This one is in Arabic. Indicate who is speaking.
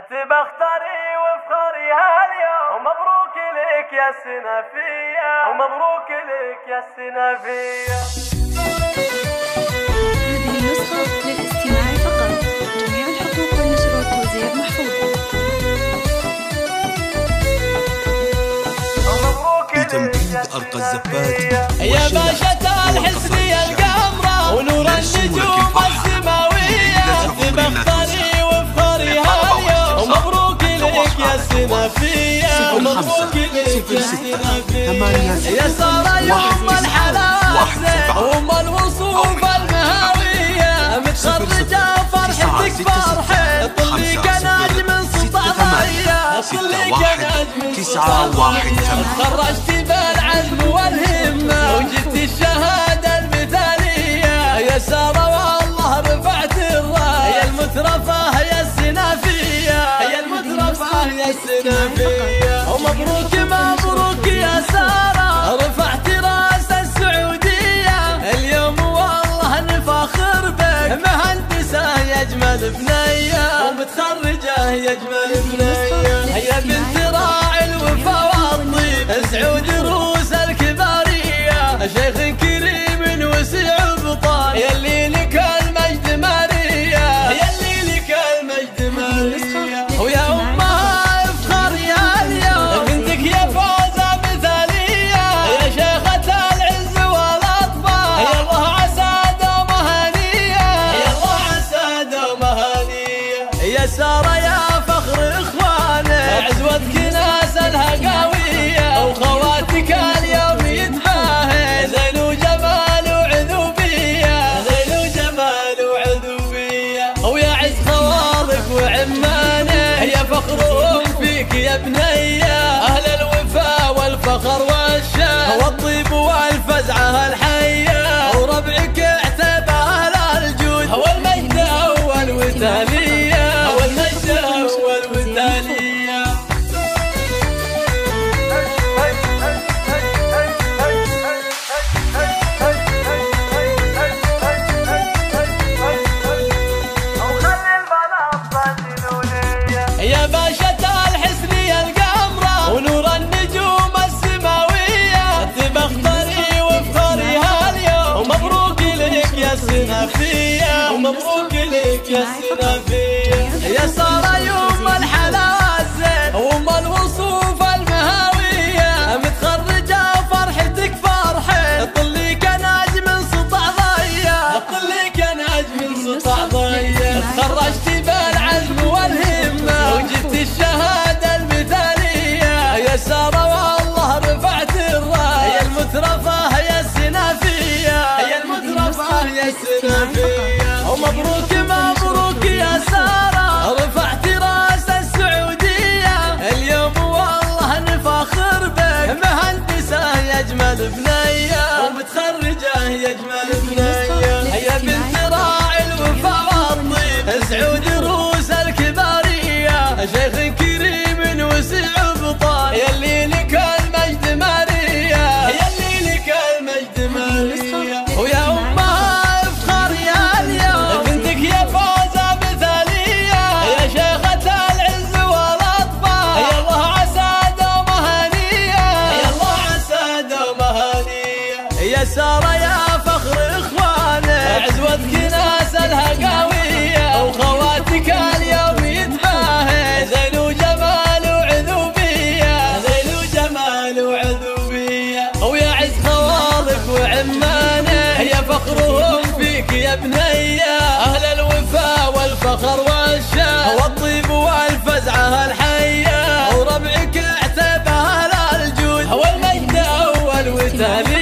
Speaker 1: بختاري وافخري هاليوم، ومبروك لك يا السنافية، ومبروك لك يا السنافية.
Speaker 2: هذه النسخة للاستماع فقط، جميع الحقوق والنشر والتوزيع محفوظة.
Speaker 3: بتمديد أرقى الزفات
Speaker 1: يا باشا الحسنية القمرة ونور النجوم السماوية، بختاري وافخري هاليوم، ومبروك لك يا السنافية، ومبروك لك يا السنافية. يا سارة يوم الحلال وام الوصوف المهاوية، متخرجة فرحتك فرحة، طلي كنجم سطع ضية، طلي كنجم سطع ضية. تخرجتي بالعزم والهمة وجبت الشهادة المثالية، يا سارة والله رفعت الراية، يا المترفة يا السنافية، يا المترفة يا السنافية. ومبروك مبروك يا سارة، رفعت راس السعودية اليوم والله نفخر بك، مهندسة يا اجمل بنية، ومتخرجة يا اجمل بنية. يا بنت راعي الوفا والطيب، سعود روس الكبارية، شيخ كريم وسع بطال، يلي لك المجد ماريا، يلي لك المجد ماريا. ويا أمها افخر يا اليوم، بنتك يا فوزة مثالية، يا شيخة العز والأطفال، يا الله عسى دوم هنية، يا الله عسى دوم هنية. يا سارة يا فخر إخوانك، عزوتك ناسلها قوية، وخواتك اليوم يتباهي، زين وجمال وعذوبية، زين وجمال وعذوبية. ويا عز خوارك وعمانك، يا فخرهم فيك يا بنية، أهل الوفا والفخر والشان والطيب والفزعة الحية، وربعك اعتبى أهل الجود، والمجد أول وثانية، والمجد أول وثانية. يا باشا الحسنية القمرة ونور النجوم السماوية، بختاري وافخري هاليوم، ومبروك لك يا السنافية، ومبروك لك يا السنافية. يا سارة يوم الحلال زين وام الوصوف المهاوية، متخرجة فرحتك فرحة، طلي كنجم سطع ضية، طلي كنجم سطع ضية. تخرجتي بالعزم والهمة وجبت الشهادة المثالية، يا سارة والله رفعت الراية، يا المترفة يا السنافية، يا المترفة يا السنافية. ومبروك مبروك يا سارة، رفعت راس السعودية اليوم والله نفخر بك، مهندسة يا اجمل بنية، ومتخرجة يا اجمل بنية. يا بنت راعي الوفا والطيب، سعود روس الكبارية، شيخ كريم وسع بطال، يلي لك المجد ماريا، يلي لك المجد ماريا. ويا أمها افخر يا اليوم، بنتك يا فوزة مثالية، يا شيخة العز والأطفال، يا الله عسى دوم هنية، يا الله عسى دوم هنية. يا سارة يا فخر إخوانك، عزوتك ناسلها قوية، وخواتك اليوم يتباهي، زين وجمال وعذوبية، زين وجمال وعذوبية. ويا عز خوالك وعمانك، يا فخرهم فيك يا بنية، أهل الوفا والفخر والشان والطيب والفزعة الحية، وربعك اعتبى أهل الجود، والمجد أول وثاني.